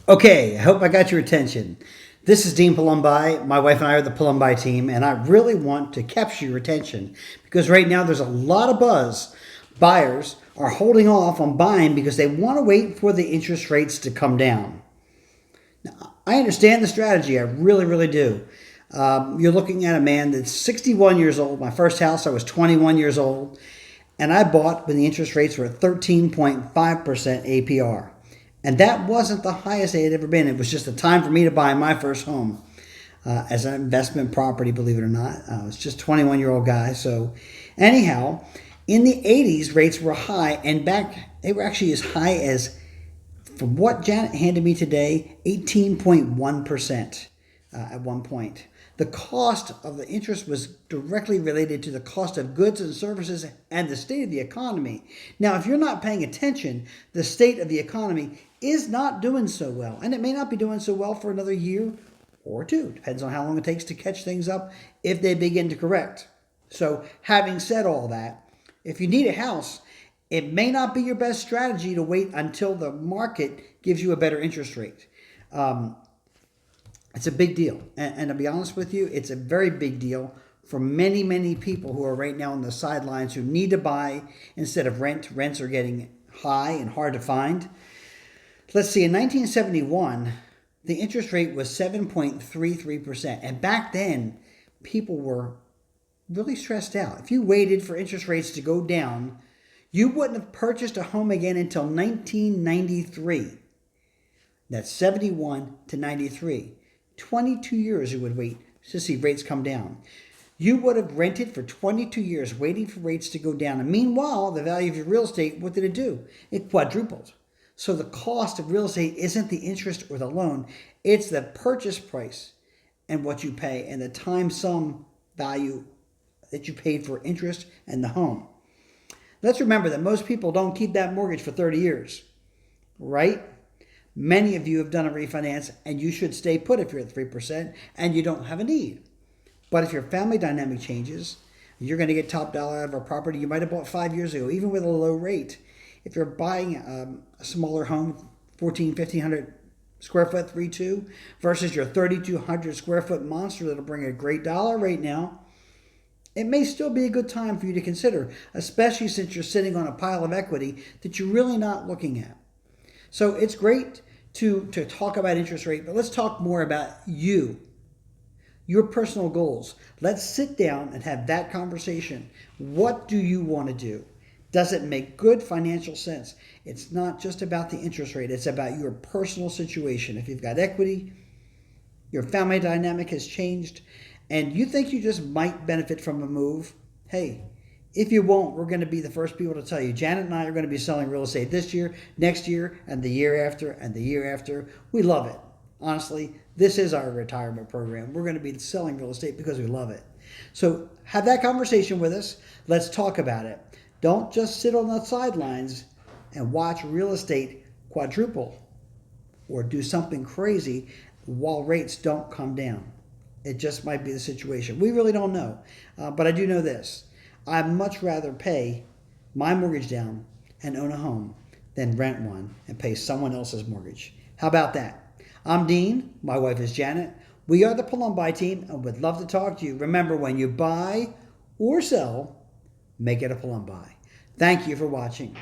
Okay, I hope I got your attention. This is Dean Palumbi. My wife and I are the Palumbi team, and I really want to capture your attention because right now there's a lot of buzz. Buyers are holding off on buying because they want to wait for the interest rates to come down. Now, I understand the strategy. I really, really do. You're looking at a man that's 61 years old. My first house, I was 21 years old, and I bought when the interest rates were at 13.5% APR. And that wasn't the highest it had ever been. It was just the time for me to buy my first home as an investment property, believe it or not. I was just a 21-year-old guy. So anyhow, in the 80s, rates were high, and back they were actually as high as, from what Janet handed me today, 18.1% at one point. The cost of the interest was directly related to the cost of goods and services and the state of the economy. Now, if you're not paying attention, the state of the economy is not doing so well. And it may not be doing so well for another year or two. Depends on how long it takes to catch things up if they begin to correct. So, having said all that, if you need a house, it may not be your best strategy to wait until the market gives you a better interest rate. It's a big deal. And to be honest with you, it's a very big deal for many, many people who are right now on the sidelines who need to buy instead of rent. Rents are getting high and hard to find. Let's see, in 1971, the interest rate was 7.33%. And back then, people were really stressed out. If you waited for interest rates to go down, you wouldn't have purchased a home again until 1993. That's 71 to 93. 22 years you would wait to see rates come down. You would have rented for 22 years waiting for rates to go down. And meanwhile, the value of your real estate, what did it do? It quadrupled. So the cost of real estate isn't the interest or the loan. It's the purchase price and what you pay and the time sum value that you paid for interest and the home. Let's remember that most people don't keep that mortgage for 30 years, right? Many of you have done a refinance, and you should stay put if you're at 3% and you don't have a need. But if your family dynamic changes, you're going to get top dollar out of a property you might have bought 5 years ago, even with a low rate. If you're buying a smaller home, 1,500 square foot, 3.2, versus your 3,200 square foot monster that'll bring a great dollar right now, it may still be a good time for you to consider, especially since you're sitting on a pile of equity that you're really not looking at. So it's great to talk about interest rate, but let's talk more about you, your personal goals. Let's sit down and have that conversation. What do you want to do? Does it make good financial sense? It's not just about the interest rate. It's about your personal situation. If you've got equity, your family dynamic has changed, and you think you just might benefit from a move, hey, if you won't, we're going to be the first people to tell you. Janet and I are going to be selling real estate this year, next year, and the year after, and the year after. We love it. Honestly, this is our retirement program. We're going to be selling real estate because we love it. So have that conversation with us. Let's talk about it. Don't just sit on the sidelines and watch real estate quadruple or do something crazy while rates don't come down. It just might be the situation. We really don't know. But I do know this. I'd much rather pay my mortgage down and own a home than rent one and pay someone else's mortgage. How about that? I'm Dean. My wife is Janet. We are the Palumbi team and would love to talk to you. Remember, when you buy or sell, make it a Palumbi. Thank you for watching.